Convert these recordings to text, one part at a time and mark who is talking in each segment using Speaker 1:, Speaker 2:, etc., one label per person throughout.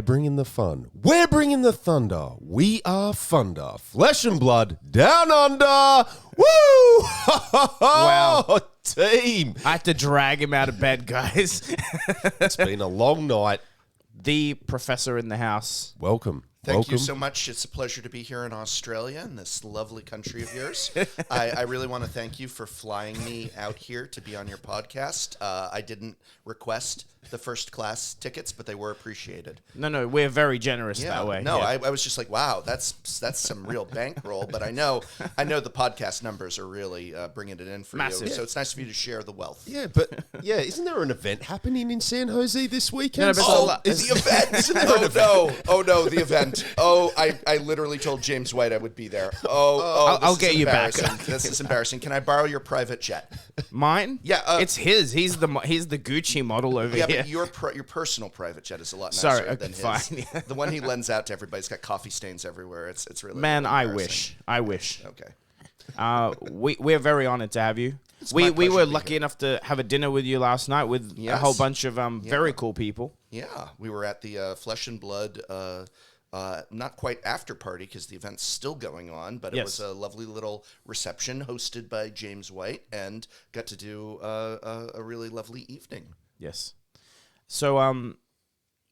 Speaker 1: bringing the fun. We're bringing the thunder. We are Funder. Flesh and blood down under. Woo!
Speaker 2: Wow.
Speaker 1: Team.
Speaker 2: I had to drag him out of bed, guys.
Speaker 1: It's been a long night.
Speaker 2: The professor in the house.
Speaker 1: Welcome.
Speaker 3: Thank you so much. It's a pleasure to be here in Australia, in this lovely country of yours. I really want to thank you for flying me out here to be on your podcast. I didn't request the first class tickets, but they were appreciated.
Speaker 2: No, we're very generous that way.
Speaker 3: No, I was just like, wow, that's some real bankroll. But I know the podcast numbers are really bringing it in for
Speaker 2: Massive.
Speaker 3: you. So it's nice of you to share the wealth.
Speaker 1: Yeah, but isn't there an event happening in San Jose this weekend?
Speaker 2: No, but
Speaker 3: The event!
Speaker 1: Isn't there an event?
Speaker 3: Oh no, the event. Oh, I literally told James White I would be there.
Speaker 2: I'll get you back.
Speaker 3: This is embarrassing. Can I borrow your private jet?
Speaker 2: Mine?
Speaker 3: Yeah,
Speaker 2: it's his. He's the Gucci model over
Speaker 3: Yeah,
Speaker 2: here.
Speaker 3: but your personal private jet is a lot nicer
Speaker 2: Sorry, okay,
Speaker 3: than his.
Speaker 2: fine, yeah.
Speaker 3: The one he lends out to everybody's got coffee stains everywhere. It's really
Speaker 2: Man,
Speaker 3: really
Speaker 2: I
Speaker 3: embarrassing.
Speaker 2: wish.
Speaker 3: Okay.
Speaker 2: We're very honored to have you.
Speaker 3: my
Speaker 2: We
Speaker 3: pleasure
Speaker 2: were
Speaker 3: to be
Speaker 2: lucky
Speaker 3: here.
Speaker 2: enough to have a dinner with you last night with a
Speaker 3: Yes.
Speaker 2: whole bunch of very cool people.
Speaker 3: Yeah, we were at the Flesh and Blood. Not quite after party because the event's still going on, but it
Speaker 2: Yes.
Speaker 3: was a lovely little reception hosted by James White, and got to do a really lovely evening.
Speaker 2: Yes. So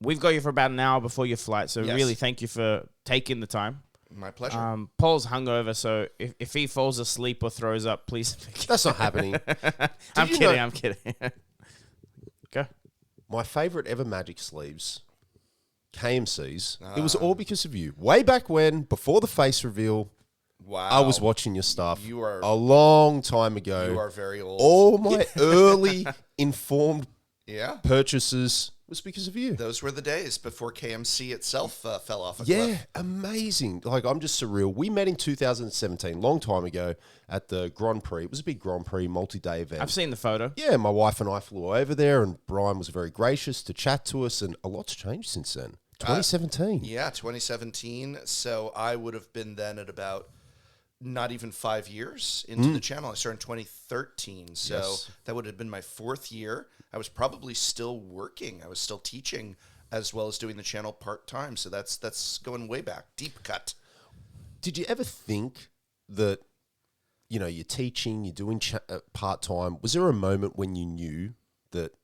Speaker 2: we've got you for about an hour before your flight. So
Speaker 3: Yes.
Speaker 2: really, thank you for taking the time.
Speaker 3: My pleasure.
Speaker 2: Paul's hungover, so if he falls asleep or throws up, please.
Speaker 1: That's not happening.
Speaker 2: I'm
Speaker 1: you
Speaker 2: kidding.
Speaker 1: know-
Speaker 2: I'm kidding. Go.
Speaker 1: My favourite ever Magic sleeves, KMC's, it was all because of you. Way back when, before the face reveal,
Speaker 3: Wow.
Speaker 1: I was watching your stuff
Speaker 3: You are-
Speaker 1: a long time ago.
Speaker 3: You are very old.
Speaker 1: All my early informed
Speaker 3: Yeah.
Speaker 1: purchases was because of you.
Speaker 3: Those were the days before KMC itself fell off a
Speaker 1: Yeah,
Speaker 3: cliff.
Speaker 1: amazing. Like, I'm just surreal. We met in 2017, long time ago, at the Grand Prix. It was a big Grand Prix multi-day event.
Speaker 2: I've seen the photo.
Speaker 1: Yeah, my wife and I flew over there, and Brian was very gracious to chat to us, and a lot's changed since then. 2017.
Speaker 3: Yeah, 2017. So I would have been then at about not even 5 years into the channel. I started in 2013. So
Speaker 1: Yes.
Speaker 3: that would have been my fourth year. I was probably still working. I was still teaching as well as doing the channel part-time. So that's going way back. Deep cut.
Speaker 1: Did you ever think that, you're teaching, you're doing part-time? Was there a moment when you knew that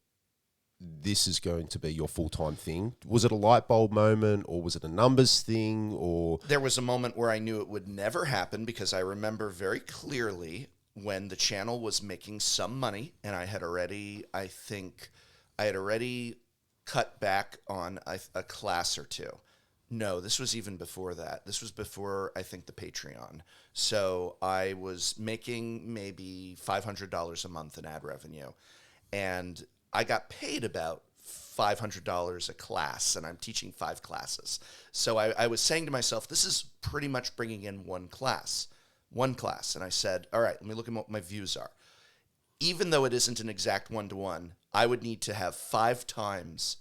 Speaker 1: this is going to be your full-time thing? Was it a light bulb moment, or was it a numbers thing, or...
Speaker 3: There was a moment where I knew it would never happen because I remember very clearly when the channel was making some money, and I had already cut back on a class or two. No, this was even before that. This was before, I think, the Patreon. So I was making maybe $500 a month in ad revenue, and I got paid about $500 a class, and I'm teaching 5 classes. So I was saying to myself, this is pretty much bringing in one class. And I said, all right, let me look at what my views are. Even though it isn't an exact one-to-one, I would need to have 5 times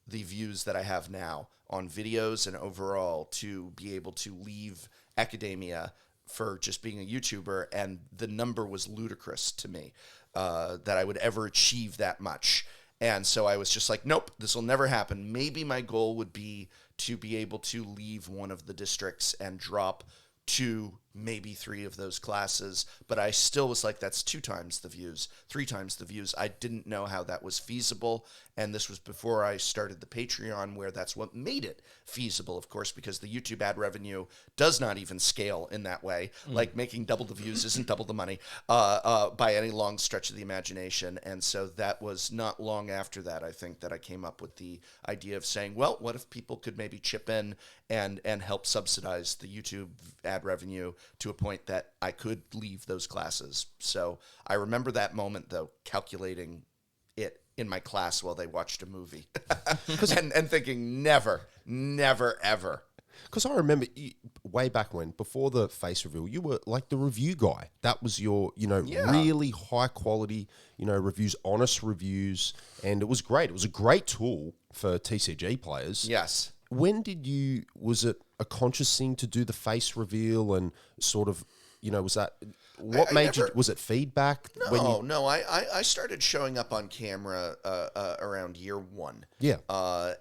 Speaker 3: the views that I have now on videos and overall to be able to leave academia for just being a YouTuber, and the number was ludicrous to me that I would ever achieve that much. And so I was just like, nope, this will never happen. Maybe my goal would be to be able to leave one of the districts and drop 2, maybe 3 of those classes, but I still was like, that's 2 times the views, 3 times the views. I didn't know how that was feasible, and this was before I started the Patreon, where that's what made it feasible, of course, because the YouTube ad revenue does not even scale in that way. Like, making double the views isn't double the money by any long stretch of the imagination. And so that was not long after that, I think, that I came up with the idea of saying, well, what if people could maybe chip in and help subsidize the YouTube ad revenue to a point that I could leave those classes. So I remember that moment, though, calculating it in my class while they watched a movie and thinking, never, ever.
Speaker 1: Because I remember way back when, before the face reveal, you were like the review guy. That was your, really high quality, reviews, honest reviews. And it was great. It was a great tool for TCG players.
Speaker 3: Yes.
Speaker 1: When was it a conscious thing to do the face reveal and sort of, You know, was that what
Speaker 3: I
Speaker 1: made you?
Speaker 3: never-
Speaker 1: Was it feedback?
Speaker 3: No. I started showing up on camera around year 1.
Speaker 1: Yeah.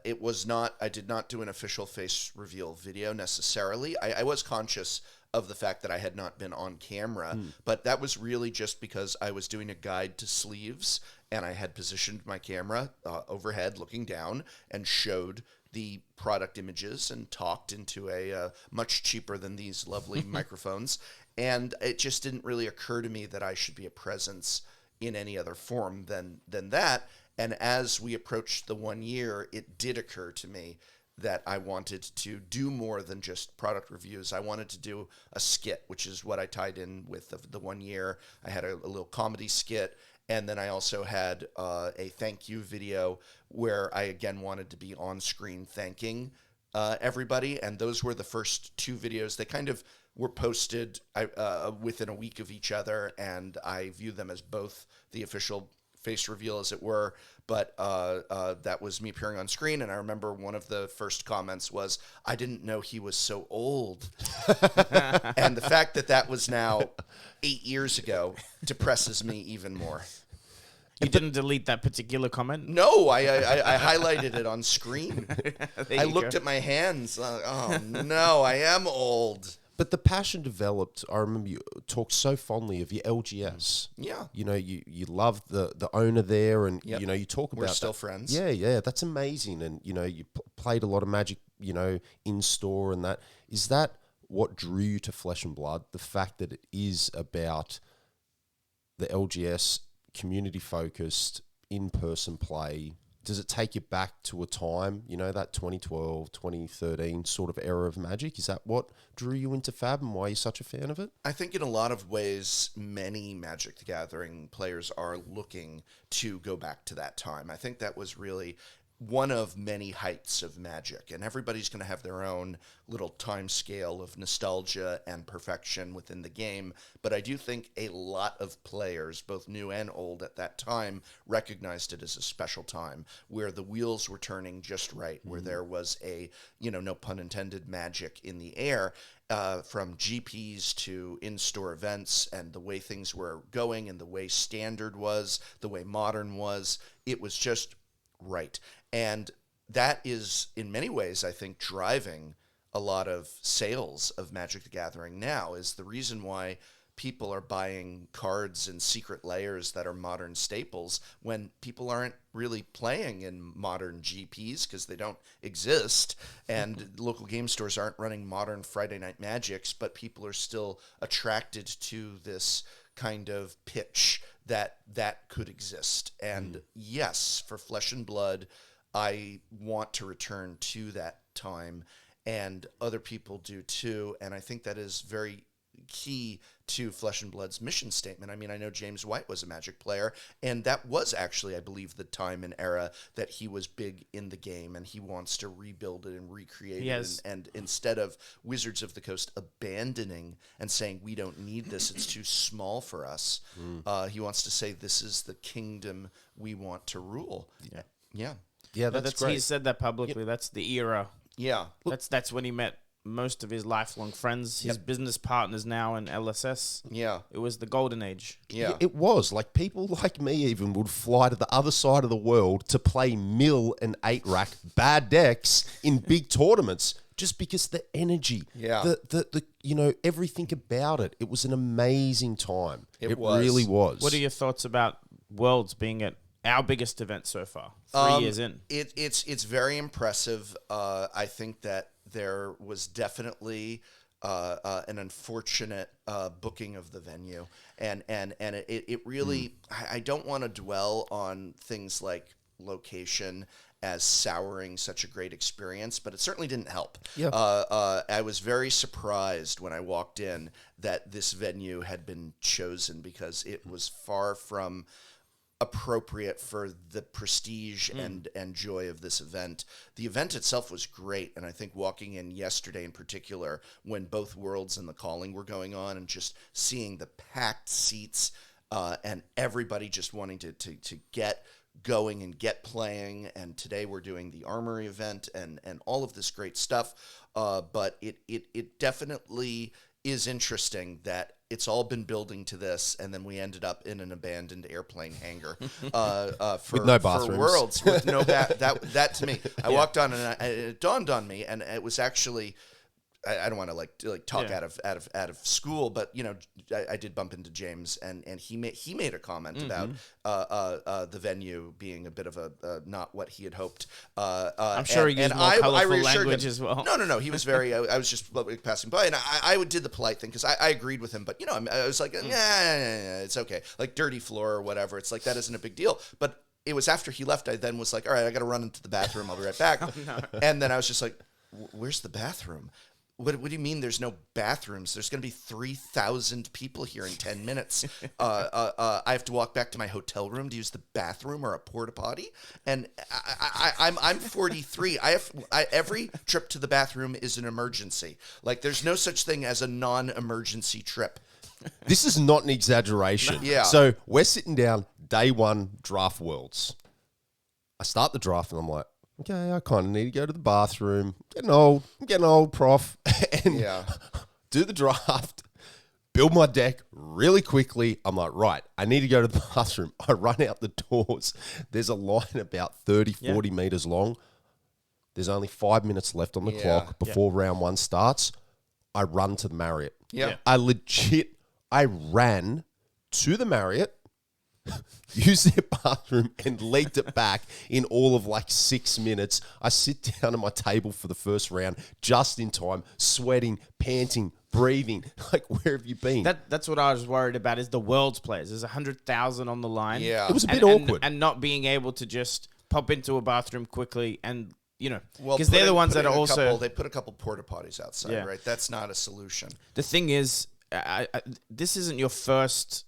Speaker 3: It was not. I did not do an official face reveal video necessarily. I was conscious of the fact that I had not been on camera, but that was really just because I was doing a guide to sleeves, and I had positioned my camera overhead, looking down, and showed the product images and talked into a much cheaper than these lovely microphones. And it just didn't really occur to me that I should be a presence in any other form than that. And as we approached the 1 year, it did occur to me that I wanted to do more than just product reviews. I wanted to do a skit, which is what I tied in with the 1 year. I had a little comedy skit, and then I also had a thank you video where I again wanted to be on screen thanking everybody. And those were the first 2 videos. They kind of were posted within a week of each other, and I view them as both the official face reveal, as it were, but that was me appearing on screen. And I remember one of the first comments was, "I didn't know he was so old." And the fact that that was now 8 years ago depresses me even more.
Speaker 2: You didn't delete that particular comment?
Speaker 3: No, I highlighted it on screen.
Speaker 2: There
Speaker 3: I
Speaker 2: you
Speaker 3: looked
Speaker 2: go.
Speaker 3: at my hands. Oh no, I am old.
Speaker 1: But the passion developed. I remember you talked so fondly of your LGS.
Speaker 3: Yeah.
Speaker 1: You know, you love the owner there, and
Speaker 3: Yep.
Speaker 1: you know, you talk about
Speaker 3: We're still
Speaker 1: that.
Speaker 3: friends.
Speaker 1: Yeah, that's amazing. And you know, you played a lot of Magic, you know, in store, and that is that what drew you to Flesh and Blood. The fact that it is about the LGS, community focused, in person play. Does it take you back to a time, you know, that 2012, 2013 sort of era of Magic? Is that what drew you into Fab and why you're such a fan of it?
Speaker 3: I think in a lot of ways, many Magic the Gathering players are looking to go back to that time. I think that was really one of many heights of Magic, and everybody's going to have their own little time scale of nostalgia and perfection within the game. But I do think a lot of players, both new and old at that time, recognized it as a special time where the wheels were turning just right, where there was a, you know, no pun intended, magic in the air. From GPs to in-store events, and the way things were going, and the way Standard was, the way Modern was, it was just right. And that is, in many ways, I think, driving a lot of sales of Magic the Gathering now, is the reason why people are buying cards and secret layers that are modern staples when people aren't really playing in modern GPs because they don't exist, and local game stores aren't running modern Friday Night Magics, but people are still attracted to this kind of pitch that could exist. And yes, for Flesh and Blood, I want to return to that time, and other people do too. And I think that is very key to Flesh and Blood's mission statement. I mean, I know James White was a Magic player, and that was actually, I believe, the time and era that he was big in the game, and he wants to rebuild it and recreate
Speaker 2: Yes.
Speaker 3: it. And instead of Wizards of the Coast abandoning and saying, we don't need this, it's too small for us, he wants to say, this is the kingdom we want to rule. Yeah.
Speaker 1: Yeah,
Speaker 2: But
Speaker 1: that's
Speaker 2: he
Speaker 1: great.
Speaker 2: said that publicly. That's the era.
Speaker 3: Yeah.
Speaker 2: That's when he met most of his lifelong friends, his business partners now in LSS.
Speaker 3: Yeah.
Speaker 2: It was the golden age.
Speaker 3: Yeah.
Speaker 1: It was. Like, people like me even would fly to the other side of the world to play mill and 8-rack bad decks in big tournaments just because the energy,
Speaker 3: Yeah.
Speaker 1: the you know, everything about it. It was an amazing time.
Speaker 3: It was.
Speaker 1: really was.
Speaker 2: What are your thoughts about Worlds being at our biggest event so far? 3 years in.
Speaker 3: It's very impressive. I think that there was definitely an unfortunate booking of the venue, and it really. I don't want to dwell on things like location as souring such a great experience, but it certainly didn't help.
Speaker 1: Yeah.
Speaker 3: I was very surprised when I walked in that this venue had been chosen, because it was far from appropriate for the prestige and joy of this event. The event itself was great, and I think walking in yesterday in particular, when both Worlds and the Calling were going on, and just seeing the packed seats and everybody just wanting to get going and get playing. And today we're doing the Armory event and all of this great stuff. But it definitely is interesting that it's all been building to this, and then we ended up in an abandoned airplane hangar
Speaker 1: With no bathrooms.
Speaker 3: for Worlds with no that to me. I walked on and it dawned on me, and it was actually. I don't want to like talk out of school, but I did bump into James, and he made a comment about the venue being a bit of a not what he had hoped.
Speaker 2: I'm sure he used more colorful language as well.
Speaker 3: No, he was very. I was just passing by, and I did the polite thing because I agreed with him, but I was like, yeah, it's okay, like dirty floor or whatever. It's like that isn't a big deal, but. It was after he left, I then was like, all right, I got to run into the bathroom. I'll be right back. And then I was just like, where's the bathroom? What do you mean there's no bathrooms? There's going to be 3,000 people here in 10 minutes. I have to walk back to my hotel room to use the bathroom or a porta potty. And I'm 43. Every trip to the bathroom is an emergency. Like there's no such thing as a non-emergency trip.
Speaker 1: This is not an exaggeration.
Speaker 3: Yeah.
Speaker 1: So we're sitting down, day one, draft Worlds. I start the draft and I'm like, okay, I kind of need to go to the bathroom. I'm getting old, prof. And do the draft, build my deck really quickly. I'm like, right, I need to go to the bathroom. I run out the doors. There's a line about 30, 40 meters long. There's only 5 minutes left on the clock before round one starts. I run to the Marriott.
Speaker 3: Yeah.
Speaker 1: I ran to the Marriott, used their bathroom, and legged it back in all of like 6 minutes. I sit down at my table for the first round just in time, sweating, panting, breathing. Like, where have you been?
Speaker 2: That's what I was worried about is the World's players. There's 100,000 on the line.
Speaker 3: Yeah.
Speaker 1: It was a bit awkward.
Speaker 2: And not being able to just pop into a bathroom quickly and,
Speaker 3: well,
Speaker 2: because they're the ones that are also...
Speaker 3: They put a couple porta potties outside, right? That's not a solution.
Speaker 2: The thing is, this isn't your first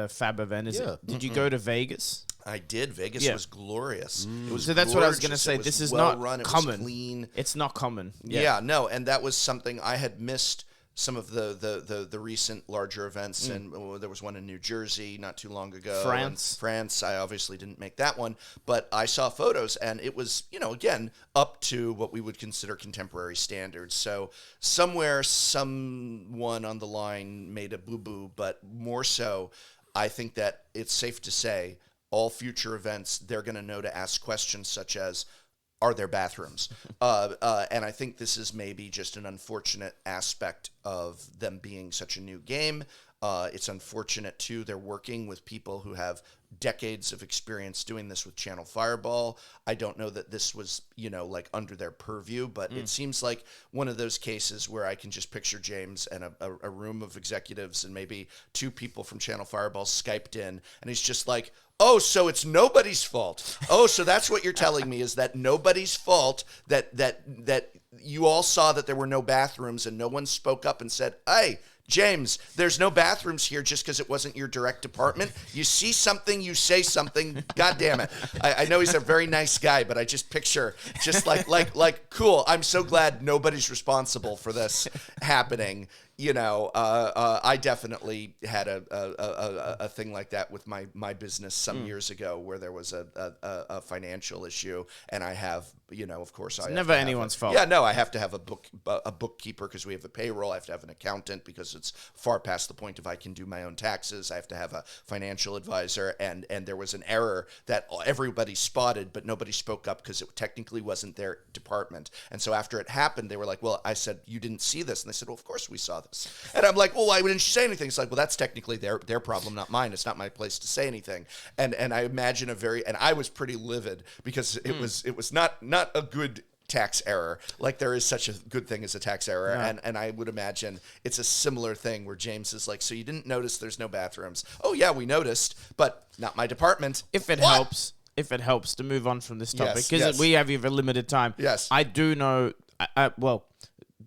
Speaker 2: Fab event, is it? Did you go to Vegas?
Speaker 3: I did. Vegas was glorious. It was
Speaker 2: so that's what I was going to
Speaker 3: gorgeous.
Speaker 2: say.
Speaker 3: It was
Speaker 2: This is
Speaker 3: well
Speaker 2: not
Speaker 3: run.
Speaker 2: common.
Speaker 3: It was clean.
Speaker 2: It's not common.
Speaker 3: Yeah, no, and that was something I had missed. Some of the recent larger events, and there was one in New Jersey not too long ago. France. I obviously didn't make that one, but I saw photos, and it was, again, up to what we would consider contemporary standards. So somewhere, someone on the line made a boo-boo, but more so, I think that it's safe to say all future events, they're going to know to ask questions such as, are there bathrooms? And I think this is maybe just an unfortunate aspect of them being such a new game. It's unfortunate, too, they're working with people who have decades of experience doing this with Channel Fireball. I don't know that this was, like under their purview, but it seems like one of those cases where I can just picture James and a room of executives and maybe two people from Channel Fireball Skyped in, and he's just like, oh, so it's nobody's fault. Oh, so that's what you're telling me is that nobody's fault, that you all saw that there were no bathrooms and no one spoke up and said, hey, James, there's no bathrooms here just because it wasn't your direct department. You see something, you say something. God damn it. I know he's a very nice guy, but I just picture just like cool. I'm so glad nobody's responsible for this happening. I definitely had a thing like that with my business some years ago where there was a financial issue, and I have, of course,
Speaker 2: it's never anyone's fault.
Speaker 3: Yeah, no, I have to have a bookkeeper because we have a payroll. I have to have an accountant because it's far past the point of I can do my own taxes. I have to have a financial advisor, and there was an error that everybody spotted, but nobody spoke up because it technically wasn't their department. And so after it happened, they were like, well, I said, you didn't see this. And they said, well, of course we saw this. And I'm like, well, why didn't you say anything? It's like, well, that's technically their problem, not mine. It's not my place to say anything. And I imagine and I was pretty livid because it was not a good tax error. Like there is such a good thing as a tax error. No. And I would imagine it's a similar thing where James is like, so you didn't notice there's no bathrooms? Oh yeah, we noticed, but not my department.
Speaker 2: If it helps to move on from this topic, because we have even limited time.
Speaker 3: Yes.
Speaker 2: I do know,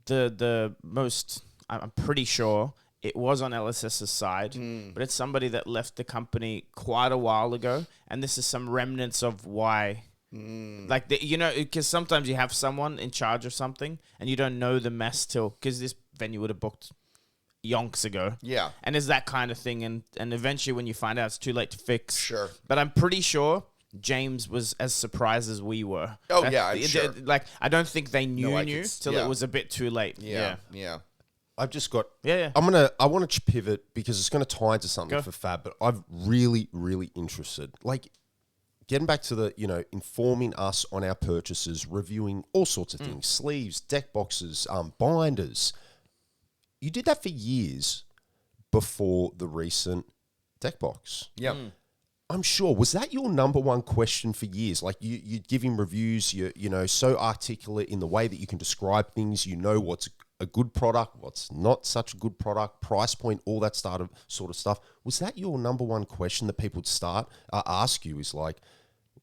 Speaker 2: the most, I'm pretty sure it was on LSS's side, but it's somebody that left the company quite a while ago, and this is some remnants of why. Like, because sometimes you have someone in charge of something, and you don't know the mess because this venue would have booked yonks ago.
Speaker 3: Yeah.
Speaker 2: And there's that kind of thing, and eventually when you find out, it's too late to fix.
Speaker 3: Sure.
Speaker 2: But I'm pretty sure James was as surprised as we were.
Speaker 3: Oh, yeah, I'm sure.
Speaker 2: Like, I don't think they knew till
Speaker 3: it
Speaker 2: was a bit too late.
Speaker 3: Yeah.
Speaker 1: I've just got.
Speaker 2: Yeah.
Speaker 1: I want to pivot because it's going to tie into something
Speaker 2: Go.
Speaker 1: for Fab. But I'm really, really interested. Like getting back to the, informing us on our purchases, reviewing all sorts of things, sleeves, deck boxes, binders. You did that for years before the recent deck box.
Speaker 3: Yep.
Speaker 1: I'm sure. Was that your number one question for years? Like you'd give him reviews, you're so articulate in the way that you can describe things. You know what's a good product, what's not such a good product, price point, all that sort of stuff. Was that your number one question that people would ask you? Is like,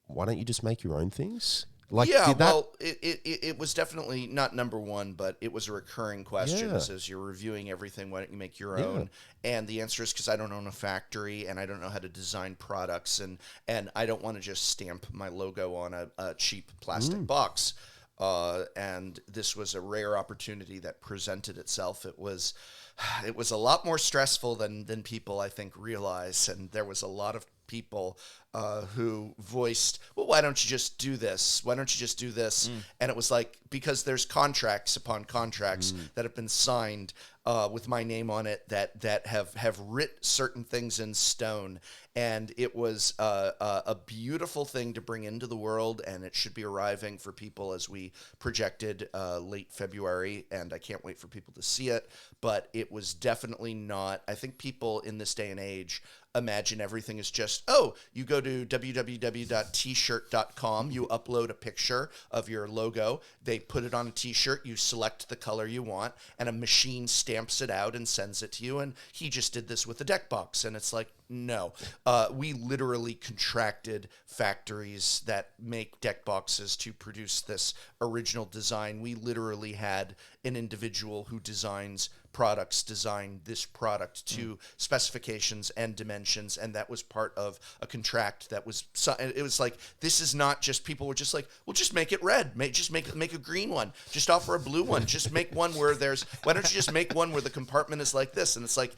Speaker 1: why don't you just make your own things? Like,
Speaker 3: yeah, well, it was definitely not number one, but it was a recurring question.
Speaker 1: Yeah.
Speaker 3: As you're reviewing everything, why don't you make your own? And the answer is because I don't own a factory and I don't know how to design products, and I don't want to just stamp my logo on a cheap plastic box. And this was a rare opportunity that presented itself. It was a lot more stressful than people, I think, realize, and there was a lot of people who voiced, well, why don't you just do this? Why don't you just do this? And it was like, because there's contracts upon contracts that have been signed with my name on it that have writ certain things in stone. And it was a beautiful thing to bring into the world, and it should be arriving for people as we projected late February, and I can't wait for people to see it. But it was definitely not, I think people in this day and age imagine everything is just, you go to www.tshirt.com, you upload a picture of your logo, they put it on a t-shirt, you select the color you want, and a machine stamps it out and sends it to you, and he just did this with a deck box. And it's like, no. We literally contracted factories that make deck boxes to produce this original design. We literally had an individual who designs products design this product to specifications and dimensions, and that was part of a contract that was, it was like, this is not just, people were just like, well, just make it red, just make a green one, just offer a blue one, just make one where why don't you just make one where the compartment is like this? And it's like,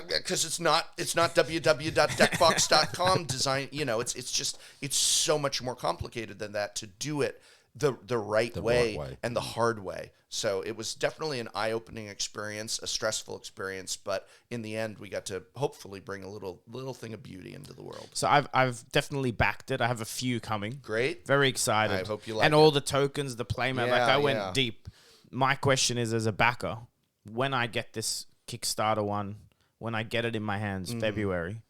Speaker 3: because it's not www.deckbox.com design, it's so much more complicated than that to do it the right way and the hard way. So it was definitely an eye-opening experience, a stressful experience, but in the end, we got to hopefully bring a little thing of beauty into the world.
Speaker 2: So I've definitely backed it. I have a few coming.
Speaker 3: Great.
Speaker 2: Very excited.
Speaker 3: I hope you like it.
Speaker 2: And all the tokens, the playmat, I went
Speaker 3: Yeah.
Speaker 2: deep. My question is, as a backer, when I get this Kickstarter one, when I get it in my hands, February,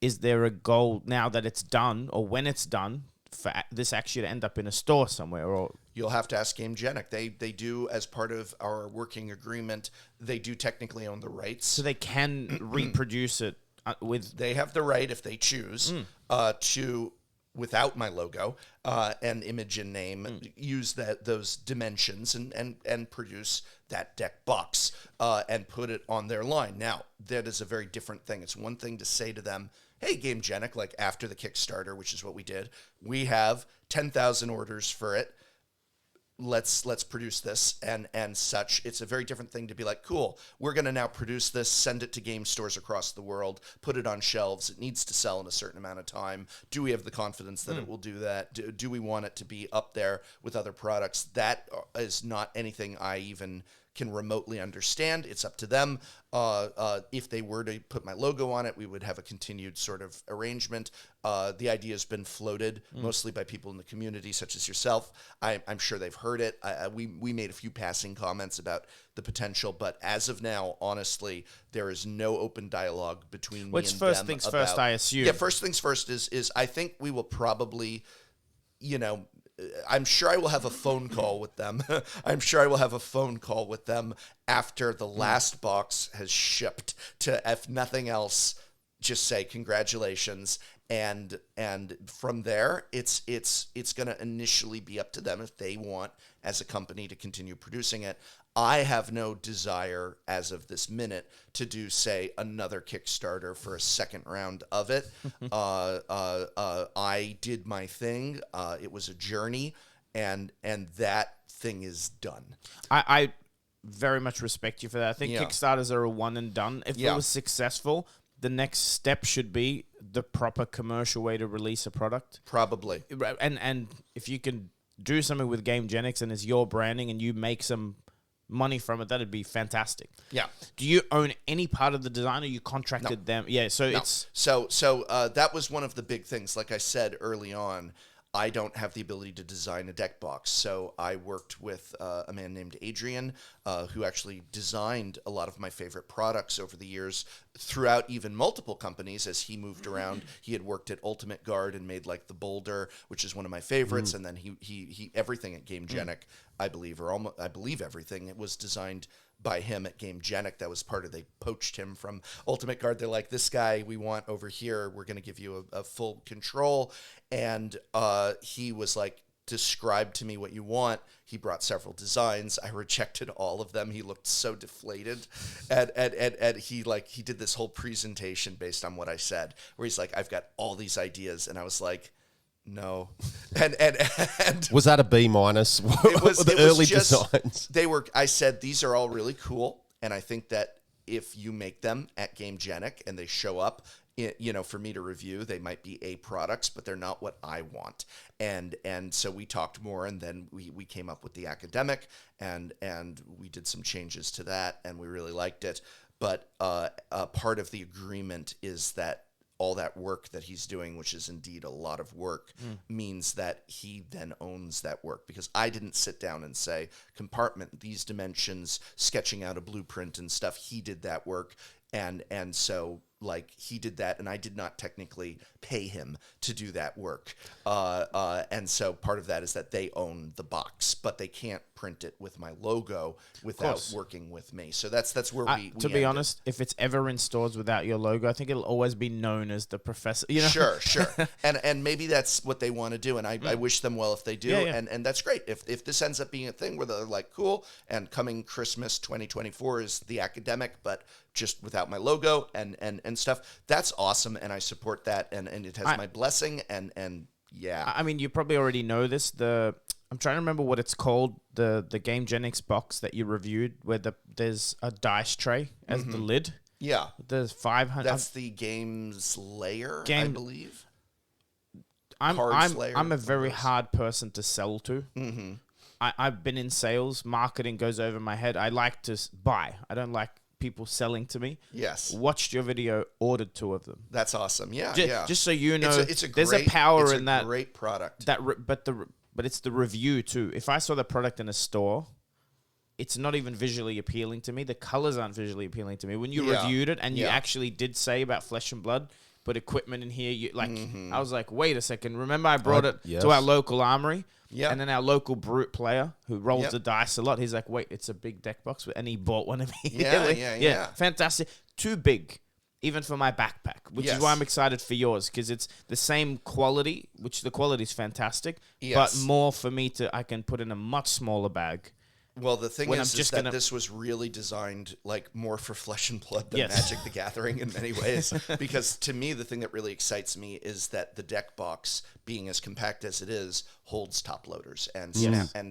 Speaker 2: is there a goal now that it's done, or when it's done, for this actually to end up in a store somewhere? Or
Speaker 3: you'll have to ask GameGenic. They do, as part of our working agreement, they do technically own the rights.
Speaker 2: So they can reproduce it with...
Speaker 3: They have the right, if they choose, to, without my logo and image and name, use those dimensions and produce that deck box and put it on their line. Now, that is a very different thing. It's one thing to say to them, hey, GameGenic, like after the Kickstarter, which is what we did, we have 10,000 orders for it. Let's produce this and such. It's a very different thing to be like, cool, we're going to now produce this, send it to game stores across the world, put it on shelves. It needs to sell in a certain amount of time. Do we have the confidence that it will do that? Do we want it to be up there with other products? That is not anything I even can remotely understand. It's up to them. If they were to put my logo on it, we would have a continued sort of arrangement. The idea has been floated mostly by people in the community, such as yourself. I'm sure they've heard it. We made a few passing comments about the potential, but as of now, honestly, there is no open dialogue between me and them.
Speaker 2: First things first, I assume.
Speaker 3: Yeah, first things first is I think we will probably, I'm sure I will have a phone call with them. I'm sure I will have a phone call with them after the last box has shipped to, if nothing else, just say congratulations. And from there, it's going to initially be up to them if they want, as a company, to continue producing it. I have no desire, as of this minute, to do, say, another Kickstarter for a second round of it. I did my thing. It was a journey, and that thing is done.
Speaker 2: I very much respect you for that. I think
Speaker 3: Yeah.
Speaker 2: Kickstarters are a one and done. If it was successful, the next step should be the proper commercial way to release a product.
Speaker 3: Probably.
Speaker 2: And if you can do something with GameGenics and it's your branding and you make some money from it, that'd be fantastic.
Speaker 3: Yeah.
Speaker 2: Do you own any part of the design, or you contracted them? Yeah, so
Speaker 3: No.
Speaker 2: it's
Speaker 3: So that was one of the big things. Like I said early on, I don't have the ability to design a deck box. So I worked with a man named Adrian, who actually designed a lot of my favorite products over the years throughout even multiple companies as he moved around. He had worked at Ultimate Guard and made like the Boulder, which is one of my favorites. And then he everything at GameGenic, I believe, or almost, I believe everything, it was designed by him at GameGenic. That was part of, they poached him from Ultimate Guard. They're like, this guy we want over here. We're going to give you a full control. And he was like, describe to me what you want. He brought several designs. I rejected all of them. He looked so deflated. And he did this whole presentation based on what I said, where he's like, I've got all these ideas. And I was like, no. And
Speaker 1: Was that a B minus?
Speaker 3: it was
Speaker 1: the early designs.
Speaker 3: I said, these are all really cool. And I think that if you make them at GameGenic and they show up, for me to review, they might be A products, but they're not what I want. And so we talked more, and then we came up with the academic, and we did some changes to that, and we really liked it. But part of the agreement is that all that work that he's doing, which is indeed a lot of work, means that he then owns that work, because I didn't sit down and say, compartment these dimensions, sketching out a blueprint and stuff. He did that work. And so like he did that, and I did not technically pay him to do that work. And so part of that is that they own the box, but they can't print it with my logo without working with me. So that's where we
Speaker 2: to be honest, if it's ever in stores without your logo, I think it'll always be known as the professor.
Speaker 3: Sure. And maybe that's what they want to do, and I wish them well if they do.
Speaker 2: Yeah.
Speaker 3: And that's great. If this ends up being a thing where they're like, cool, and coming Christmas 2024 is the academic, but just without my logo and stuff, that's awesome, and I support that, and it has my blessing, and yeah.
Speaker 2: I mean, you probably already know this. I'm trying to remember what it's called. The GameGenics box that you reviewed, where there's a dice tray as the lid.
Speaker 3: Yeah.
Speaker 2: There's 500.
Speaker 3: That's the game's layer, I believe.
Speaker 2: I'm a very hard person to sell to. Mm-hmm. I've been in sales. Marketing goes over my head. I like to buy. I don't like people selling to me.
Speaker 3: Yes.
Speaker 2: Watched your video, ordered 2 of them.
Speaker 3: That's awesome. Yeah,
Speaker 2: Just so you know,
Speaker 3: there's
Speaker 2: a power in that.
Speaker 3: Great product.
Speaker 2: But it's the review too. If I saw the product in a store, it's not even visually appealing to me. The colors aren't visually appealing to me. When you reviewed it and you actually did say about Flesh and Blood, but equipment in here, I was like, wait a second. Remember I brought it to our local armory? Yeah. And then our local brute player who rolls the dice a lot, he's like, wait, it's a big deck box. And he bought one immediately. Yeah. Fantastic. Too big, even for my backpack, which is why I'm excited for yours, because it's the same quality, which the quality is fantastic, but more for me I can put in a much smaller bag.
Speaker 3: Well, the thing is that this was really designed like more for Flesh and Blood than Magic the Gathering in many ways. Because to me, the thing that really excites me is that the deck box, being as compact as it is, holds top loaders and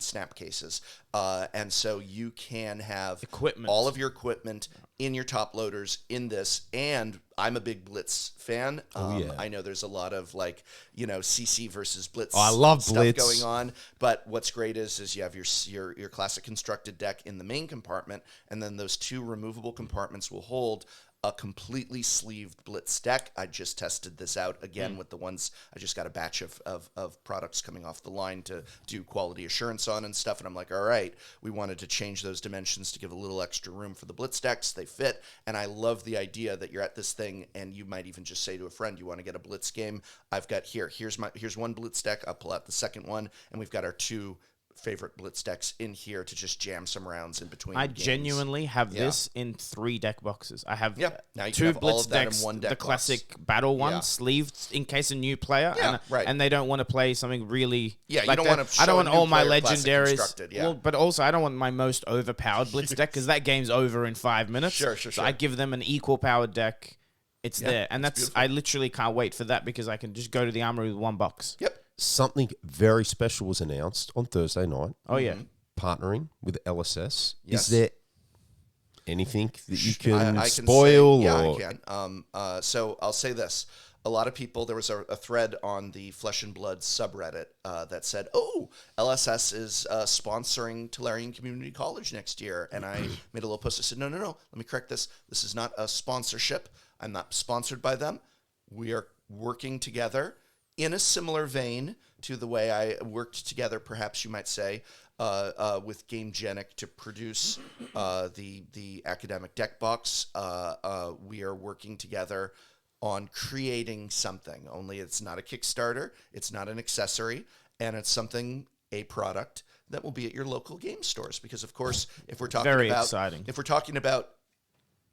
Speaker 3: snap cases. And so you can have all of your equipment in your top loaders in this. And I'm a big Blitz fan. I know there's a lot of CC versus Blitz
Speaker 1: I love
Speaker 3: stuff
Speaker 1: Blitz
Speaker 3: going on. But what's great is you have your classic constructed deck in the main compartment, and then those 2 removable compartments will hold a completely sleeved Blitz deck. I just tested this out again with the ones. I just got a batch of products coming off the line to do quality assurance on and stuff. And I'm like, all right, we wanted to change those dimensions to give a little extra room for the Blitz decks. They fit. And I love the idea that you're at this thing and you might even just say to a friend, you want to get a Blitz game? I've got here's one Blitz deck. I'll pull out the second one. And we've got our 2 favorite Blitz decks in here to just jam some rounds in between.
Speaker 2: I genuinely have this in 3 deck boxes. I have
Speaker 3: now you
Speaker 2: 2
Speaker 3: have
Speaker 2: Blitz
Speaker 3: all of that
Speaker 2: decks,
Speaker 3: in one deck
Speaker 2: the classic battle one, sleeved in case a new player, and they don't want to play something really.
Speaker 3: Yeah, you don't want to.
Speaker 2: I don't want all my legendaries.
Speaker 3: Yeah.
Speaker 2: Well, but also I don't want my most overpowered Blitz deck, because that game's over in 5 minutes.
Speaker 3: Sure.
Speaker 2: So I give them an equal powered deck. It's there, and I literally can't wait for that, because I can just go to the armory with 1 box.
Speaker 3: Yep.
Speaker 1: Something very special was announced on Thursday night.
Speaker 2: Oh, yeah.
Speaker 1: Partnering with LSS.
Speaker 3: Yes.
Speaker 1: Is there anything that you can
Speaker 3: I
Speaker 1: spoil?
Speaker 3: Say,
Speaker 1: or?
Speaker 3: I can. So I'll say this. a lot of people, there was a thread on the Flesh and Blood subreddit that said, oh, LSS is sponsoring Tolarian Community College next year. And I made a little post. I said, no, let me correct this. This is not a sponsorship. I'm not sponsored by them. We are working together in a similar vein to the way I worked together, perhaps you might say, with GameGenic to produce the academic deck box. We are working together on creating something, only it's not a Kickstarter, it's not an accessory, and it's something, a product that will be at your local game stores. Because of course, if we're talking about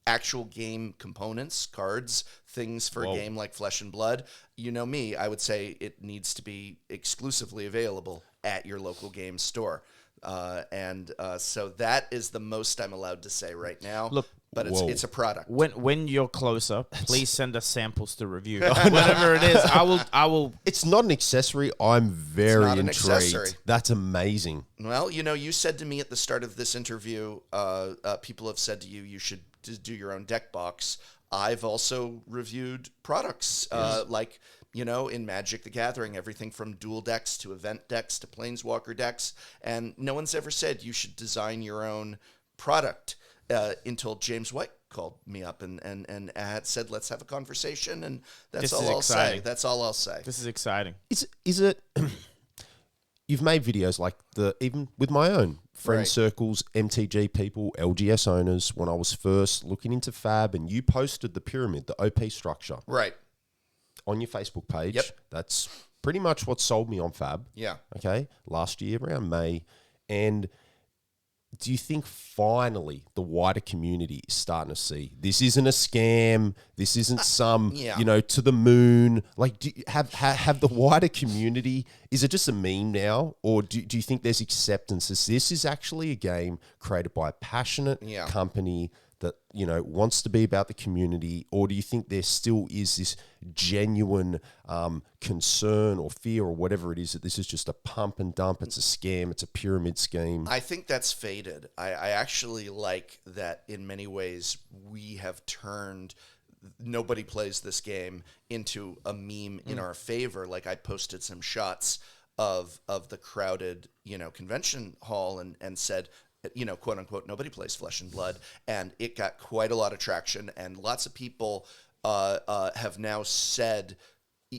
Speaker 3: actual game components, cards, things for a game like Flesh and Blood, you know me, I would say it needs to be exclusively available at your local game store. So that is the most I'm allowed to say right now.
Speaker 2: Look,
Speaker 3: but it's a product.
Speaker 2: When you're closer, please send us samples to review. Whatever it is, I will.
Speaker 1: It's not an accessory. I'm very
Speaker 3: not an
Speaker 1: intrigued.
Speaker 3: accessory.
Speaker 1: That's amazing.
Speaker 3: Well, you said to me at the start of this interview, people have said to you, you should do your own deck box. I've also reviewed products like, in Magic the Gathering, everything from dual decks to event decks to planeswalker decks. And no one's ever said you should design your own product until James White called me up and had said, let's have a conversation. And that's all I'll say. That's all I'll say.
Speaker 2: This is exciting.
Speaker 1: Is it... You've made videos like even with my own friend circles, MTG people, LGS owners, when I was first looking into Fab, and you posted the pyramid, the OP structure.
Speaker 3: Right.
Speaker 1: On your Facebook page.
Speaker 3: Yep.
Speaker 1: That's pretty much what sold me on Fab.
Speaker 3: Yeah.
Speaker 1: Okay. Last year around May. And do you think finally the wider community is starting to see this isn't a scam? This isn't some, to the moon. Like, do you have the wider community? Is it just a meme now, or do you think there's acceptance? This is actually a game created by a passionate company that wants to be about the community, or do you think there still is this genuine concern or fear or whatever it is that this is just a pump and dump, it's a scam, it's a pyramid scheme?
Speaker 3: I think that's faded. I actually like that in many ways we have turned nobody plays this game into a meme in our favor. Like, I posted some shots of the crowded convention hall and said, quote unquote, nobody plays Flesh and Blood. And it got quite a lot of traction. And lots of people have now said,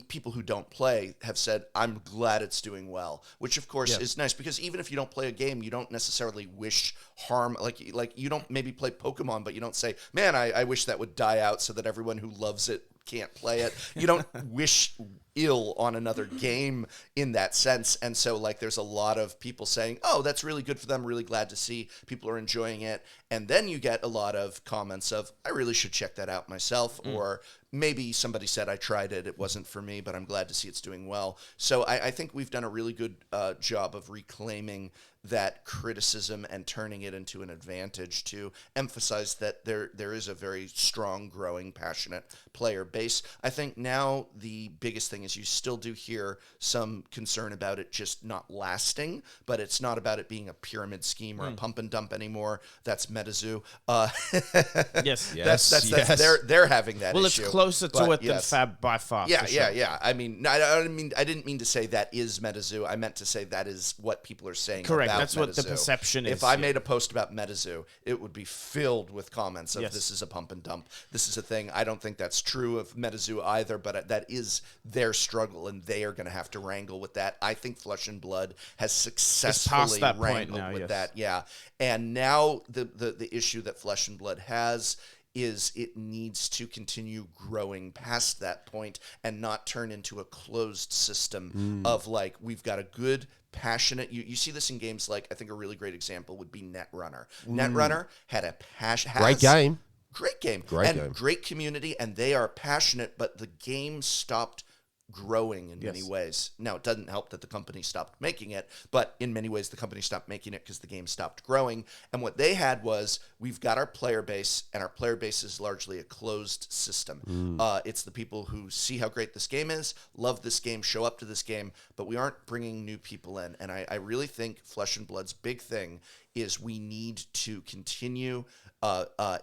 Speaker 3: people who don't play have said, I'm glad it's doing well, which of course is nice, because even if you don't play a game, you don't necessarily wish harm. Like you don't maybe play Pokemon, but you don't say, man, I wish that would die out so that everyone who loves it can't play it. You don't wish ill on another game in that sense. And so there's a lot of people saying, oh, that's really good for them, really glad to see people are enjoying it. And then you get a lot of comments of, I really should check that out myself, or maybe somebody said, I tried it, it wasn't for me, but I'm glad to see it's doing well. So I think we've done a really good job of reclaiming that criticism and turning it into an advantage to emphasize that there is a very strong, growing, passionate player base. I think now the biggest thing is you still do hear some concern about it just not lasting, but it's not about it being a pyramid scheme or a pump and dump anymore. That's MetaZoo.
Speaker 2: Yes.
Speaker 3: They're having that
Speaker 2: well,
Speaker 3: issue.
Speaker 2: It's closer to it than Fab by far.
Speaker 3: Yeah. I mean, I didn't mean to say that is MetaZoo. I meant to say that is what people are saying.
Speaker 2: Correct.
Speaker 3: About
Speaker 2: That's
Speaker 3: MetaZoo.
Speaker 2: What the perception is.
Speaker 3: If I made a post about MetaZoo, it would be filled with comments of,
Speaker 2: Yes.
Speaker 3: this is a pump and dump. This is a thing. I don't think that's true of MetaZoo either, but that is their struggle, and they are going to have to wrangle with that. I think Flesh and Blood has successfully
Speaker 2: that point
Speaker 3: wrangled
Speaker 2: now,
Speaker 3: with
Speaker 2: yes.
Speaker 3: that. Yeah. And now the issue that Flesh and Blood has is it needs to continue growing past that point and not turn into a closed system of we've got a good, passionate. You see this in games like, I think a really great example would be Netrunner. Netrunner had a passion.
Speaker 1: Great game.
Speaker 3: Great game. Great community, and they are passionate, but the game stopped growing in many ways. Now, it doesn't help that the company stopped making it, but in many ways the company stopped making it because the game stopped growing. And what they had was, we've got our player base, and our player base is largely a closed system. It's the people who see how great this game is, love this game, show up to this game, but we aren't bringing new people in. And I really think Flesh and Blood's big thing is we need to continue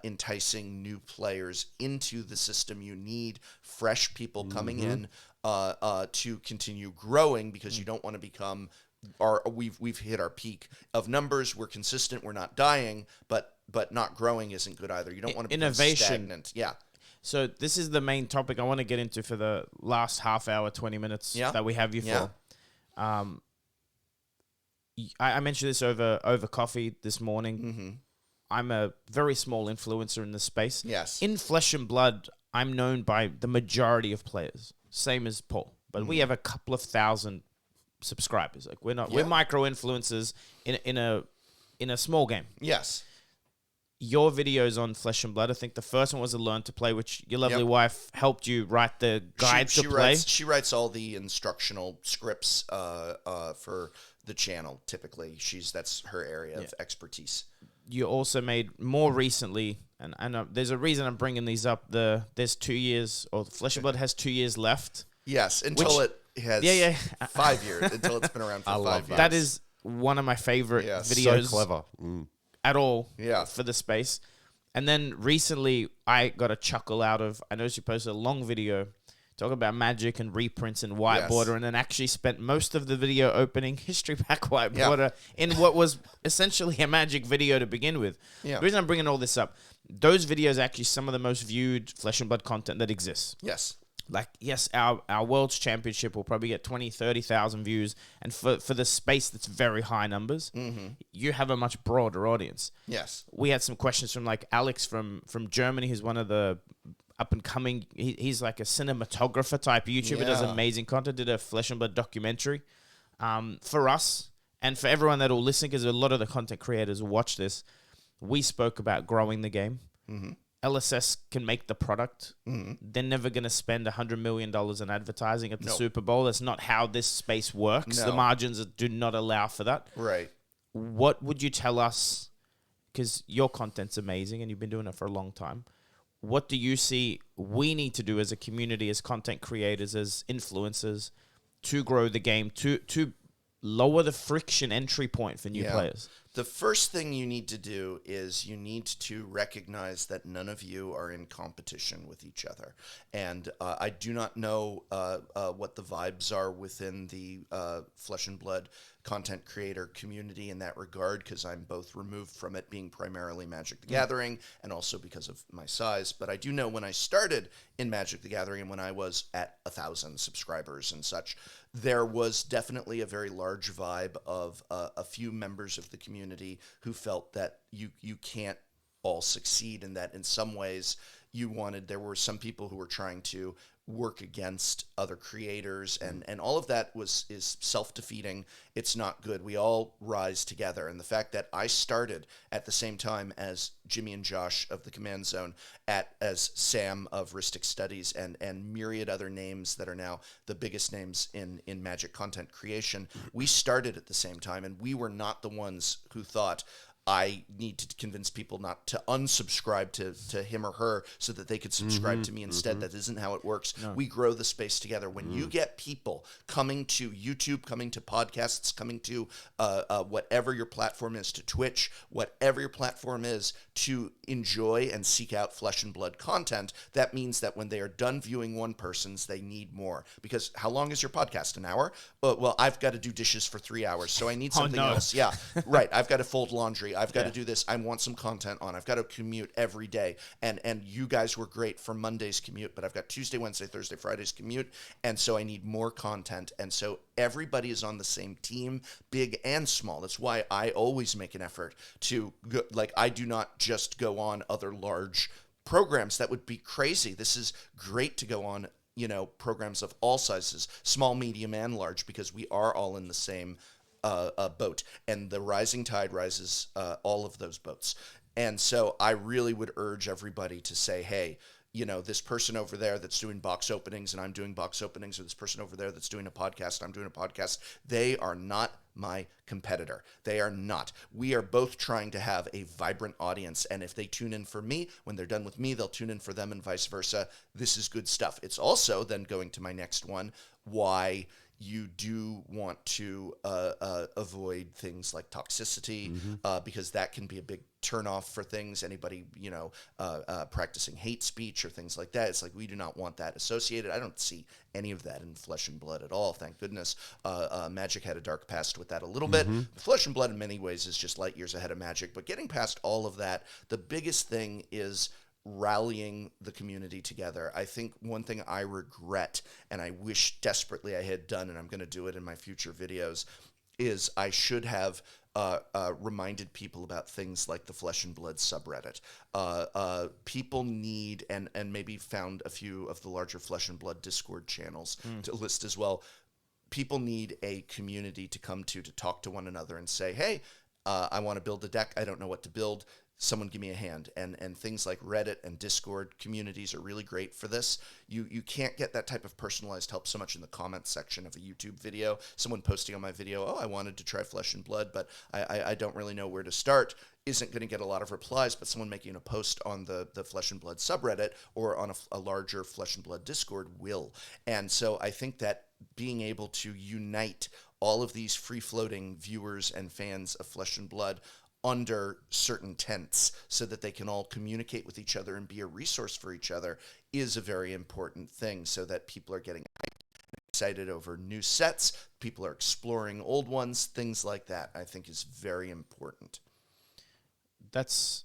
Speaker 3: enticing new players into the system. You need fresh people coming in to continue growing, because you don't want to become we've hit our peak of numbers. We're consistent. We're not dying, but not growing isn't good either. You don't want to become
Speaker 2: Innovation.
Speaker 3: stagnant. Yeah.
Speaker 2: So this is the main topic I want to get into for the last half hour, 20 minutes that we have you for. I mentioned this over coffee this morning.
Speaker 3: Mm-hmm.
Speaker 2: I'm a very small influencer in this space.
Speaker 3: Yes.
Speaker 2: In Flesh and Blood, I'm known by the majority of players, same as Paul. But we have a couple of thousand subscribers. Like we're micro influencers in a small game.
Speaker 3: Yes.
Speaker 2: Your videos on Flesh and Blood, I think the first one was a Learn to Play, which your lovely wife helped you write the guide to play.
Speaker 3: She writes all the instructional scripts for the channel. Typically, that's her area of expertise.
Speaker 2: You also made more recently, and there's a reason I'm bringing these up. There's 2 years, or Flesh and Blood has 2 years left.
Speaker 3: Yes, until it has 5 years, until it's been around for 5 years.
Speaker 2: That is one of my favorite videos.
Speaker 1: So clever.
Speaker 2: At all for the space. And then recently I got a chuckle out of, I noticed you posted a long video talking about Magic and reprints and white border, and then actually spent most of the video opening History Pack white border in what was essentially a Magic video to begin with. The reason I'm bringing all this up, those videos are actually some of the most viewed Flesh and Blood content that exists.
Speaker 3: Yes.
Speaker 2: Like, yes, our World's Championship will probably get 20, 30,000 views. And for the space that's very high numbers, you have a much broader audience.
Speaker 3: Yes.
Speaker 2: We had some questions from, like, Alex from Germany, who's one of the up-and-coming... He's like a cinematographer type YouTuber, does amazing content, did a Flesh and Blood documentary. For us, and for everyone that will listen, because a lot of the content creators will watch this, we spoke about growing the game. LSS can make the product. They're never going to spend $100 million in advertising at the Super Bowl. That's not how this space works. The margins do not allow for that.
Speaker 3: Right.
Speaker 2: What would you tell us? Because your content's amazing and you've been doing it for a long time. What do you see we need to do as a community, as content creators, as influencers, to grow the game, to lower the friction entry point for new players?
Speaker 3: The first thing you need to do is you need to recognize that none of you are in competition with each other. And I do not know what the vibes are within the Flesh and Blood content creator community in that regard, because I'm both removed from it, being primarily Magic the Gathering and also because of my size. But I do know when I started in Magic the Gathering and when I was at 1,000 subscribers and such, there was definitely a very large vibe of a few members of the community who felt that you can't all succeed, and that in some ways there were some people who were trying to work against other creators, and all of that is self-defeating. It's not good. We all rise together. And the fact that I started at the same time as Jimmy and Josh of the Command Zone, as Sam of Ristic Studies, and myriad other names that are now the biggest names in Magic content creation, we started at the same time, and we were not the ones who thought, I need to convince people not to unsubscribe to him or her so that they could subscribe to me instead. That isn't how it works. No. We grow the space together. When you get people coming to YouTube, coming to podcasts, coming to whatever your platform is, to Twitch, whatever your platform is, to enjoy and seek out Flesh and Blood content, that means that when they are done viewing one person's, they need more. Because how long is your podcast? An hour? Well, I've got to do dishes for 3 hours, so I need something else. Yeah, right. I've got to fold laundry. I've got to do this. I want some content on. I've got to commute every day. And you guys were great for Monday's commute, but I've got Tuesday, Wednesday, Thursday, Friday's commute. And so I need more content. And so everybody is on the same team, big and small. That's why I always make an effort to go, I do not just go on other large programs. That would be crazy. This is great to go on, programs of all sizes, small, medium, and large, because we are all in the same boat, and the rising tide rises all of those boats. And so I really would urge everybody to say, hey, this person over there that's doing box openings and I'm doing box openings, or this person over there that's doing a podcast, I'm doing a podcast, they are not my competitor. They are not. We are both trying to have a vibrant audience, and if they tune in for me, when they're done with me, they'll tune in for them, and vice versa. This is good stuff. It's also then going to my next one, why you do want to avoid things like toxicity, because that can be a big turnoff for things. Anybody, practicing hate speech or things like that. It's like, we do not want that associated. I don't see any of that in Flesh and Blood at all. Thank goodness. Magic had a dark past with that a little bit. Flesh and Blood in many ways is just light years ahead of Magic, but getting past all of that, the biggest thing is rallying the community together. I think one thing I regret, and I wish desperately I had done, and I'm going to do it in my future videos, is I should have reminded people about things like the Flesh and Blood subreddit. People need, and maybe found a few of the larger Flesh and Blood Discord channels to list as well. People need a community to come to talk to one another and say, hey, I want to build a deck. I don't know what to build. Someone give me a hand. And things like Reddit and Discord communities are really great for this. You can't get that type of personalized help so much in the comments section of a YouTube video. Someone posting on my video, oh, I wanted to try Flesh and Blood, but I don't really know where to start, isn't going to get a lot of replies. But someone making a post on the Flesh and Blood subreddit or on a larger Flesh and Blood Discord will. And so I think that being able to unite all of these free-floating viewers and fans of Flesh and Blood under certain tents so that they can all communicate with each other and be a resource for each other is a very important thing, so that people are getting excited over new sets, people are exploring old ones, things like that, I think is very important.
Speaker 2: That's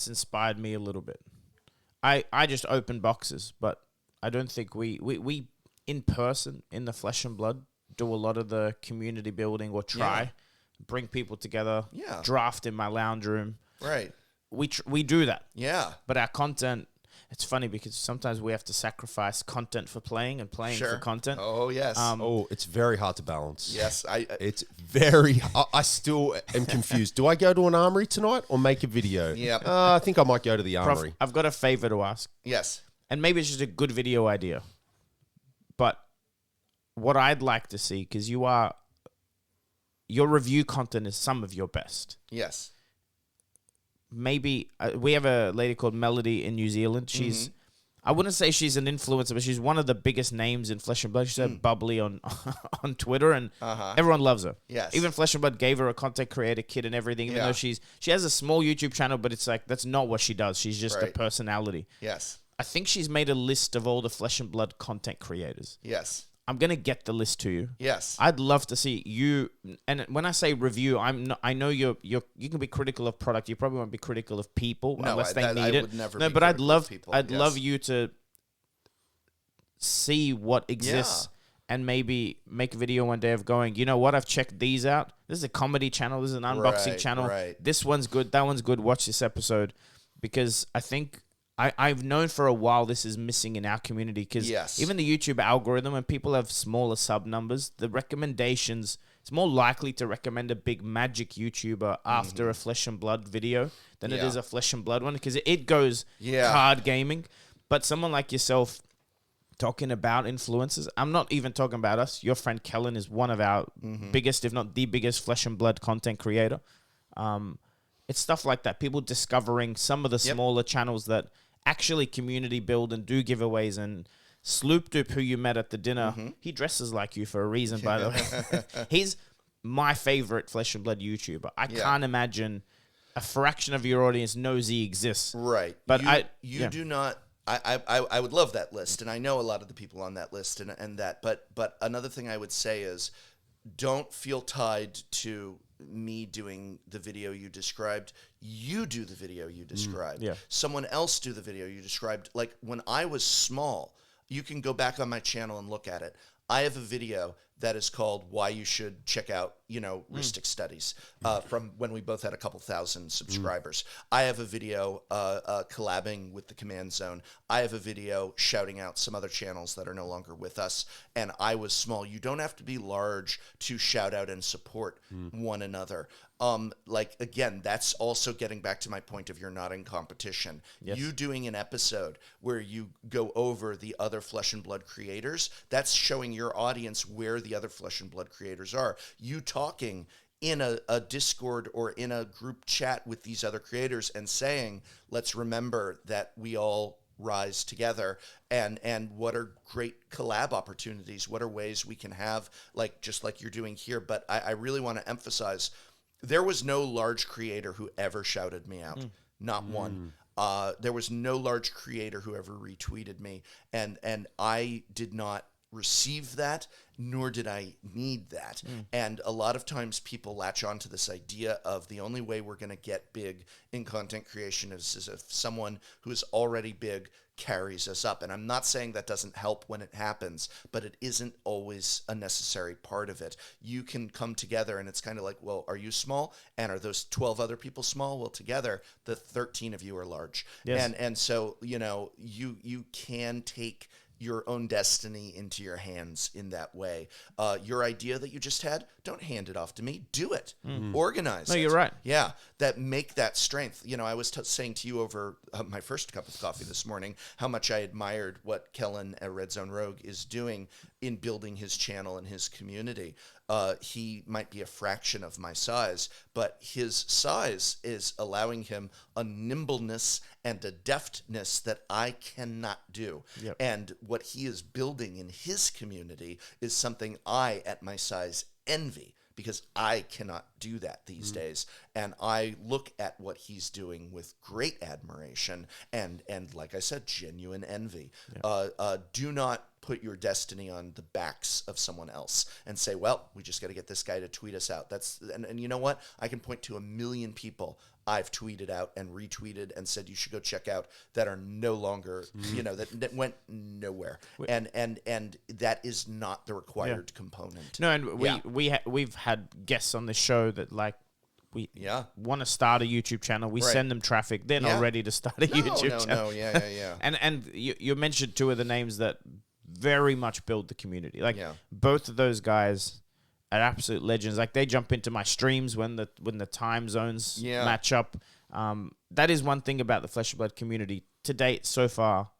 Speaker 2: inspired me a little bit. I just open boxes, but I don't think we in person in the Flesh and Blood do a lot of the community building, or try bring people together, draft in my lounge room.
Speaker 3: Right.
Speaker 2: We do that.
Speaker 3: Yeah.
Speaker 2: But our content, it's funny because sometimes we have to sacrifice content for playing and playing for content.
Speaker 3: Oh, yes.
Speaker 1: It's very hard to balance.
Speaker 3: Yes.
Speaker 1: It's very, I still am confused. Do I go to an armory tonight or make a video?
Speaker 3: Yeah.
Speaker 1: I think I might go to the armory.
Speaker 2: I've got a favor to ask.
Speaker 3: Yes.
Speaker 2: And maybe it's just a good video idea. But what I'd like to see, because your review content is some of your best.
Speaker 3: Yes.
Speaker 2: Maybe we have a lady called Melody in New Zealand. She's, I wouldn't say she's an influencer, but she's one of the biggest names in Flesh and Blood. She's so bubbly on on Twitter, and everyone loves her.
Speaker 3: Yes.
Speaker 2: Even Flesh and Blood gave her a content creator kit and everything, even though she has a small YouTube channel, but it's like, that's not what she does. She's just a personality.
Speaker 3: Yes.
Speaker 2: I think she's made a list of all the Flesh and Blood content creators.
Speaker 3: Yes.
Speaker 2: I'm going to get the list to you.
Speaker 3: Yes.
Speaker 2: I'd love to see you. And when I say review, I know you can be critical of product. You probably won't be critical of people unless they need it.
Speaker 3: Would never
Speaker 2: no,
Speaker 3: be
Speaker 2: but I'd
Speaker 3: people.
Speaker 2: love you to see what exists and maybe make a video one day of going, you know what? I've checked these out. This is a comedy channel. This is an unboxing channel.
Speaker 3: Right.
Speaker 2: This one's good. That one's good. Watch this episode, because I think I've known for a while this is missing in our community, because even the YouTube algorithm, when people have smaller sub numbers, the recommendations, it's more likely to recommend a big Magic YouTuber after a Flesh and Blood video than it is a Flesh and Blood one, because it goes card gaming. But someone like yourself talking about influencers, I'm not even talking about us. Your friend Kellen is one of our biggest, if not the biggest, Flesh and Blood content creator. It's stuff like that. People discovering some of the smaller channels that actually community build and do giveaways. And Sloop Doop, who you met at the dinner, he dresses like you for a reason, by the way. He's my favorite Flesh and Blood YouTuber. I can't imagine a fraction of your audience knows he exists.
Speaker 3: Right.
Speaker 2: But
Speaker 3: you do not. I would love that list, and I know a lot of the people on that list and that. But another thing I would say is, don't feel tied to me doing the video you described. You do the video you described. Someone else do the video you described. Like when I was small, you can go back on my channel and look at it. I have a video that is called Why You Should Check Out, Ristic Studies, from when we both had a couple thousand subscribers. I have a video collabing with the Command Zone. I have a video shouting out some other channels that are no longer with us. And I was small. You don't have to be large to shout out and support one another. Again, that's also getting back to my point of you're not in competition. You doing an episode where you go over the other Flesh and Blood creators, that's showing your audience where the other Flesh and Blood creators are. You talking in a Discord or in a group chat with these other creators and saying, let's remember that we all rise together, and what are great collab opportunities, what are ways we can have, like just like you're doing here. But I really want to emphasize, there was no large creator who ever shouted me out. Not one. There was no large creator who ever retweeted me, and I did not receive that, nor did I need that. And a lot of times people latch on to this idea of the only way we're going to get big in content creation is if someone who is already big carries us up. And I'm not saying that doesn't help when it happens, but it isn't always a necessary part of it. You can come together and it's kind of like, well, are you small? And are those 12 other people small? Well, together, the 13 of you are large.
Speaker 2: Yes.
Speaker 3: And so, you know, you can take your own destiny into your hands in that way. Your idea that you just had, don't hand it off to me. Do it. Organize it.
Speaker 2: No, you're right.
Speaker 3: Yeah, make that strength. You know, I was saying to you over my first cup of coffee this morning how much I admired what Kellen at Red Zone Rogue is doing in building his channel and his community. He might be a fraction of my size, but his size is allowing him a nimbleness and a deftness that I cannot do.
Speaker 2: Yep.
Speaker 3: And what he is building in his community is something I, at my size, envy, because I cannot do that these days. And I look at what he's doing with great admiration and like I said, genuine envy. Do not put your destiny on the backs of someone else and say, well, we just got to get this guy to tweet us out. And you know what? I can point to a million people I've tweeted out and retweeted and said you should go check out that are no longer, you know, that went nowhere. And that is not the required component.
Speaker 2: No, and we've had guests on the show that like we want to start a YouTube channel. We send them traffic. They're not ready to start a YouTube channel.
Speaker 3: Yeah.
Speaker 2: And you mentioned two of the names that very much build the community. Like both of those guys are absolute legends. Like they jump into my streams when the time zones match up. That is one thing about the Flesh and Blood community to date so far.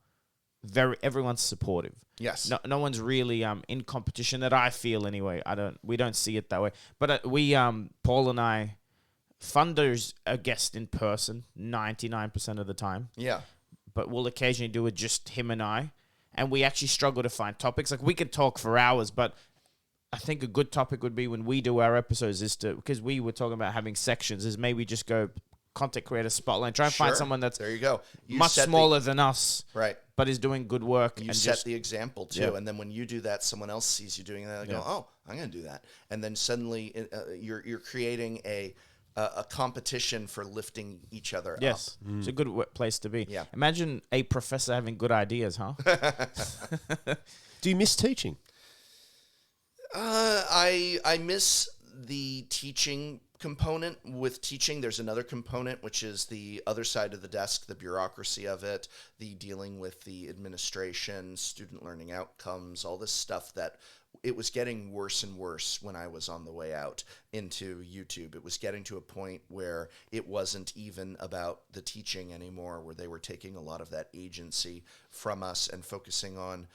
Speaker 2: Everyone's supportive.
Speaker 3: Yes.
Speaker 2: No one's really in competition that I feel anyway. We don't see it that way. But we Paul and I, Thunder's a guest in person 99% of the time.
Speaker 3: Yeah.
Speaker 2: But we'll occasionally do it just him and I. And we actually struggle to find topics. Like we could talk for hours, but I think a good topic would be when we do our episodes because we were talking about having sections, is maybe just go content creator spotlight. Try and find someone that's
Speaker 3: there you go.
Speaker 2: Much smaller than us.
Speaker 3: Right.
Speaker 2: But is doing good work.
Speaker 3: You set the example too. Yeah. And then when you do that, someone else sees you doing that. They go, oh, I'm going to do that. And then suddenly you're creating a competition for lifting each other up.
Speaker 2: Yes. It's a good place to be.
Speaker 3: Yeah.
Speaker 2: Imagine a professor having good ideas, huh?
Speaker 1: Do you miss teaching?
Speaker 3: I miss the teaching component. With teaching, there's another component, which is the other side of the desk, the bureaucracy of it, the dealing with the administration, student learning outcomes, all this stuff that it was getting worse and worse when I was on the way out into YouTube. It was getting to a point where it wasn't even about the teaching anymore, where they were taking a lot of that agency from us and focusing on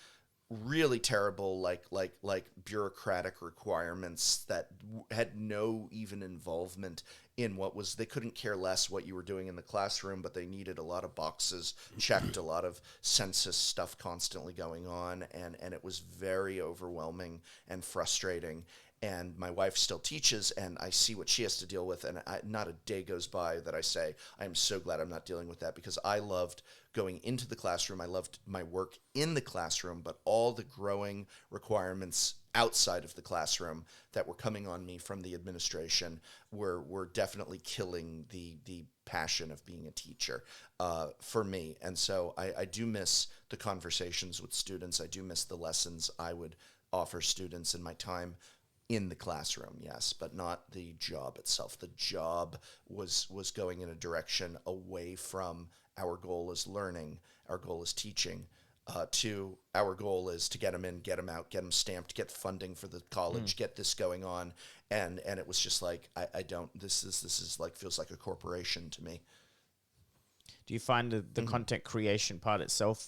Speaker 3: really terrible, like bureaucratic requirements that had no even involvement in what was, they couldn't care less what you were doing in the classroom, but they needed a lot of boxes checked, a lot of census stuff constantly going on, and it was very overwhelming and frustrating. And my wife still teaches, and I see what she has to deal with, and not a day goes by that I say, I'm so glad I'm not dealing with that, because I loved going into the classroom. I loved my work in the classroom, but all the growing requirements outside of the classroom that were coming on me from the administration were definitely killing the passion of being a teacher for me. And so I do miss the conversations with students. I do miss the lessons I would offer students in my time in the classroom, yes, but not the job itself. The job was going in a direction away from our goal is learning, our goal is teaching, to our goal is to get them in, get them out, get them stamped, get funding for the college, get this going on, and it was just like I don't. This is like, feels like a corporation to me.
Speaker 2: Do you find the content creation part itself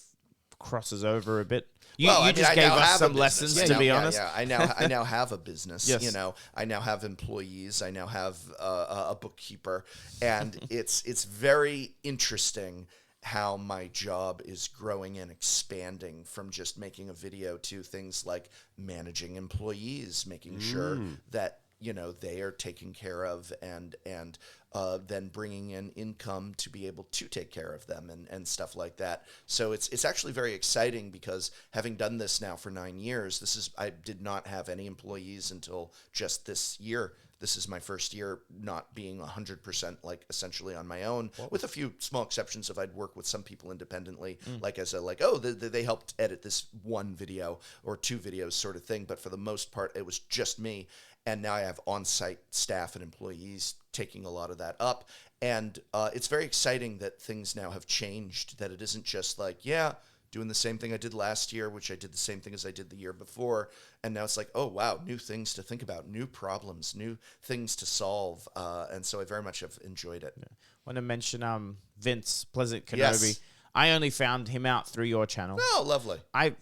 Speaker 2: crosses over a bit? You
Speaker 3: I
Speaker 2: just gave us some lessons, to be honest.
Speaker 3: Yeah, I now have a business.
Speaker 2: Yes.
Speaker 3: You know, I now have employees. I now have a bookkeeper, and it's very interesting how my job is growing and expanding from just making a video to things like managing employees, making sure that they are taken care of, and then bringing in income to be able to take care of them and stuff like that. So it's actually very exciting, because having done this now for 9 years, I did not have any employees until just this year. This is my first year not being 100% like essentially on my own, with a few small exceptions of I'd work with some people independently, like as they helped edit this one video or 2 videos sort of thing. But for the most part, it was just me. And now I have on-site staff and employees taking a lot of that up. And it's very exciting that things now have changed, that it isn't just like, doing the same thing I did last year, which I did the same thing as I did the year before. And now it's like, oh, wow, new things to think about, new problems, new things to solve. And so I very much have enjoyed it.
Speaker 2: I want to mention Vince Pleasant Kenobi.
Speaker 3: Yes.
Speaker 2: I only found him out through your channel.
Speaker 3: Oh, lovely.
Speaker 2: I've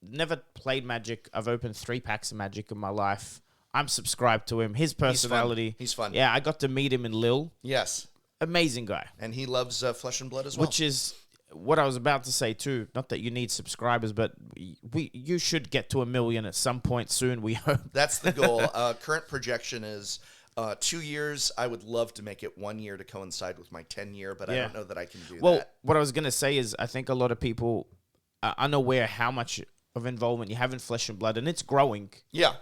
Speaker 2: never played Magic. I've opened 3 packs of Magic in my life. I'm subscribed to him. His personality.
Speaker 3: He's fun.
Speaker 2: Yeah, I got to meet him in Lille.
Speaker 3: Yes.
Speaker 2: Amazing guy.
Speaker 3: And he loves Flesh and Blood as well.
Speaker 2: Which is what I was about to say too. Not that you need subscribers, but you should get to 1 million at some point soon, we hope.
Speaker 3: That's the goal. Current projection is 2 years. I would love to make it 1 year to coincide with my 10-year, but I don't know that I can do that.
Speaker 2: Well, what I was going to say is I think a lot of people are unaware how much of involvement you have in Flesh and Blood, and it's growing.
Speaker 3: Yeah.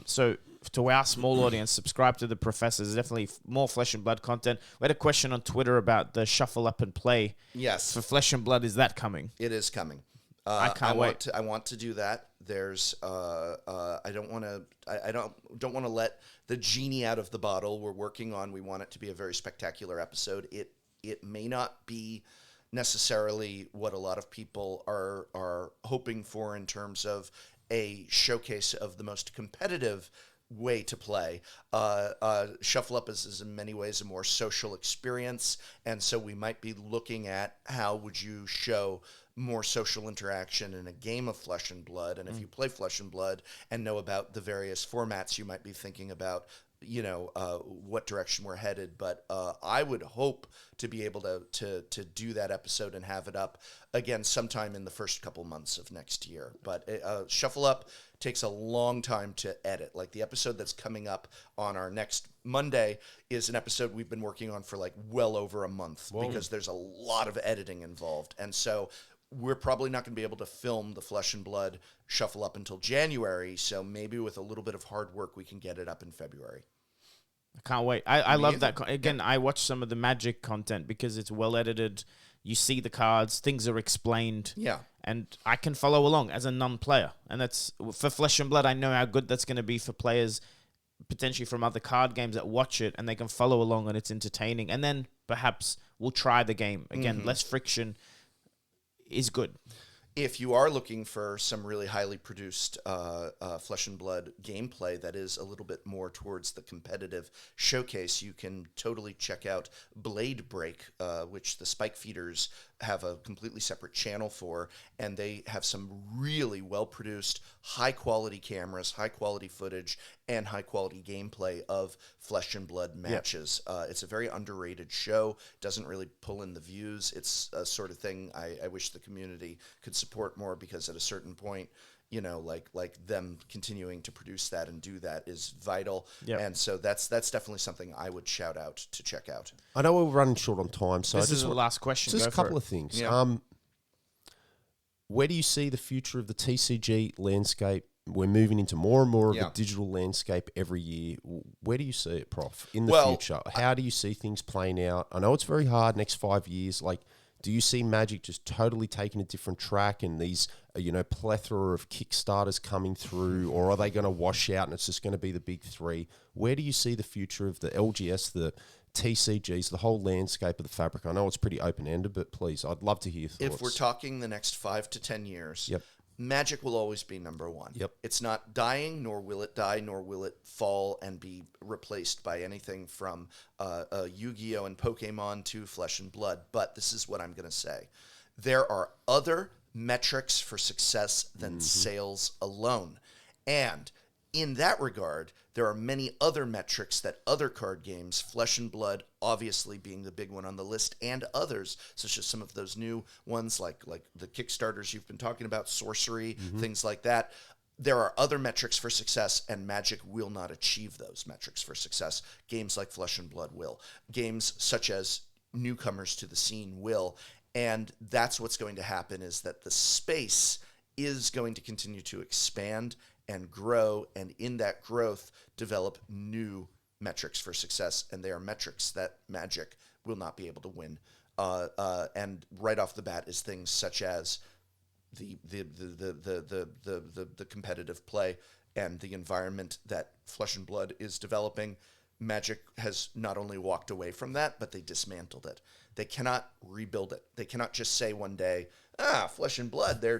Speaker 2: So to our small audience, subscribe to the Professor. There's definitely more Flesh and Blood content. We had a question on Twitter about the shuffle up and play.
Speaker 3: Yes.
Speaker 2: For Flesh and Blood, is that coming?
Speaker 3: It is coming.
Speaker 2: I can't wait.
Speaker 3: I want to do that. There's I don't want to let the genie out of the bottle. We want it to be a very spectacular episode. It may not be necessarily what a lot of people are hoping for in terms of a showcase of the most competitive way to play. Shuffle Up is in many ways a more social experience, and so we might be looking at how would you show more social interaction in a game of Flesh and Blood. And if you play Flesh and Blood and know about the various formats, you might be thinking about what direction we're headed. But I would hope to be able to do that episode and have it up again sometime in the first couple months of next year. But Shuffle Up takes a long time to edit. Like the episode that's coming up on our next Monday is an episode we've been working on for like well over a month. Whoa. Because there's a lot of editing involved. And so we're probably not going to be able to film the Flesh and Blood Shuffle Up until January. So maybe with a little bit of hard work, we can get it up in February.
Speaker 2: I can't wait. I love that. Again, I watch some of the Magic content because it's well edited. You see the cards, things are explained.
Speaker 3: Yeah.
Speaker 2: And I can follow along as a non-player. And that's for Flesh and Blood. I know how good that's going to be for players potentially from other card games that watch it and they can follow along and it's entertaining. And then perhaps we'll try the game. Again, less friction is good.
Speaker 3: If you are looking for some really highly produced Flesh and Blood gameplay that is a little bit more towards the competitive showcase, you can totally check out Blade Break, which the Spike Feeders have a completely separate channel for, and they have some really well-produced, high-quality cameras, high-quality footage, and high-quality gameplay of Flesh and Blood matches. Yeah. It's a very underrated show. Doesn't really pull in the views. It's a sort of thing I wish the community could support more, because at a certain point, like them continuing to produce that and do that is vital. Yep. And so that's definitely something I would shout out to check out.
Speaker 1: I know we're running short on time, so
Speaker 2: this is the last question.
Speaker 1: Just a couple of things. Yeah. Where do you see the future of the TCG landscape? We're moving into more and more of a digital landscape every year. Where do you see it, Prof, in the future? How do you see things playing out? I know it's very hard next 5 years. Like, do you see Magic just totally taking a different track and these, plethora of Kickstarters coming through, or are they going to wash out and it's just going to be the big three? Where do you see the future of the LGS, the TCGs, the whole landscape of the fabric? I know it's pretty open-ended, but please, I'd love to hear thoughts.
Speaker 3: If we're talking the next 5 to 10 years, Magic will always be number one.
Speaker 1: Yep.
Speaker 3: It's not dying, nor will it die, nor will it fall and be replaced by anything from Yu-Gi-Oh! And Pokemon to Flesh and Blood. But this is what I'm going to say. There are other metrics for success than sales alone. And in that regard, there are many other metrics that other card games, Flesh and Blood obviously being the big one on the list, and others, such as some of those new ones like the Kickstarters you've been talking about, Sorcery, things like that. There are other metrics for success, and Magic will not achieve those metrics for success. Games like Flesh and Blood will. Games such as newcomers to the scene will. And that's what's going to happen, is that the space is going to continue to expand and grow, and in that growth, develop new metrics for success, and they are metrics that Magic will not be able to win. And right off the bat is things such as the competitive play and the environment that Flesh and Blood is developing. Magic has not only walked away from that, but they dismantled it. They cannot rebuild it. They cannot just say one day, Flesh and Blood, they're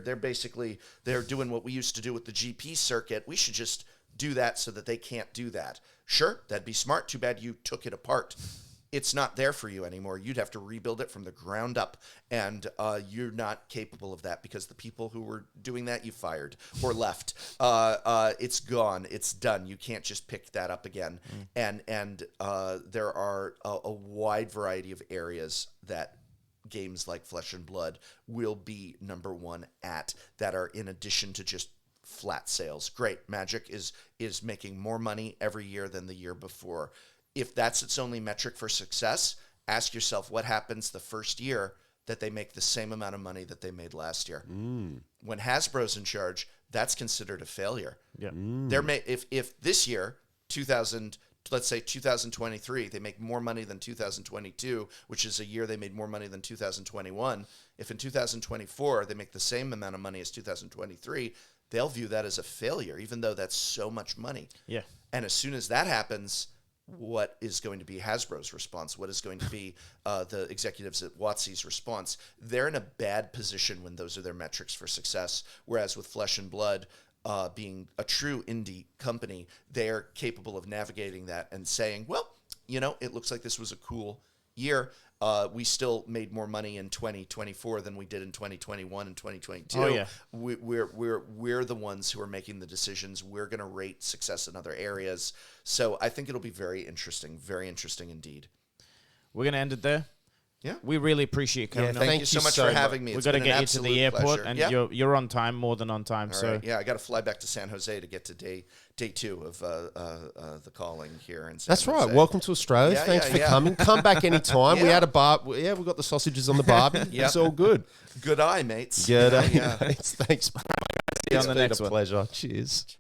Speaker 3: doing what we used to do with the GP circuit. We should just do that so that they can't do that. Sure, that'd be smart. Too bad you took it apart. It's not there for you anymore. You'd have to rebuild it from the ground up, and you're not capable of that because the people who were doing that, you fired or left. It's gone. It's done. You can't just pick that up again. And there are a wide variety of areas that games like Flesh and Blood will be number one at, that are in addition to just flat sales. Great. Magic is making more money every year than the year before. If that's its only metric for success, ask yourself what happens the first year that they make the same amount of money that they made last year. When Hasbro's in charge, that's considered a failure.
Speaker 2: Yeah.
Speaker 3: If this year, let's say 2023, they make more money than 2022, which is a year they made more money than 2021. If in 2024 they make the same amount of money as 2023, they'll view that as a failure, even though that's so much money.
Speaker 2: Yeah.
Speaker 3: And as soon as that happens, what is going to be Hasbro's response? What is going to be the executives at WotC's response? They're in a bad position when those are their metrics for success. Whereas with Flesh and Blood, being a true indie company, they're capable of navigating that and saying, well, it looks like this was a cool year. We still made more money in 2024 than we did in 2021 and 2022.
Speaker 2: Oh, yeah.
Speaker 3: We're the ones who are making the decisions. We're going to rate success in other areas. So I think it'll be very interesting indeed.
Speaker 2: We're going to end it there.
Speaker 3: Yeah.
Speaker 2: We really appreciate you coming on.
Speaker 3: Thank you so much for having me.
Speaker 2: We've got to get you to the airport,
Speaker 3: pleasure.
Speaker 2: and you're on time, more than on time.
Speaker 3: All right. Yeah, I got to fly back to San Jose to get to day 2 of the calling here in San
Speaker 1: That's
Speaker 3: Jose.
Speaker 1: right. Welcome to Australia. Thanks for coming. Come back anytime. We had a bar. Yeah, we got the sausages on the barbie. It's all good.
Speaker 3: Good eye, mates.
Speaker 1: Good eye, mates. Thanks.
Speaker 2: See you on the next one.
Speaker 1: Pleasure. Cheers.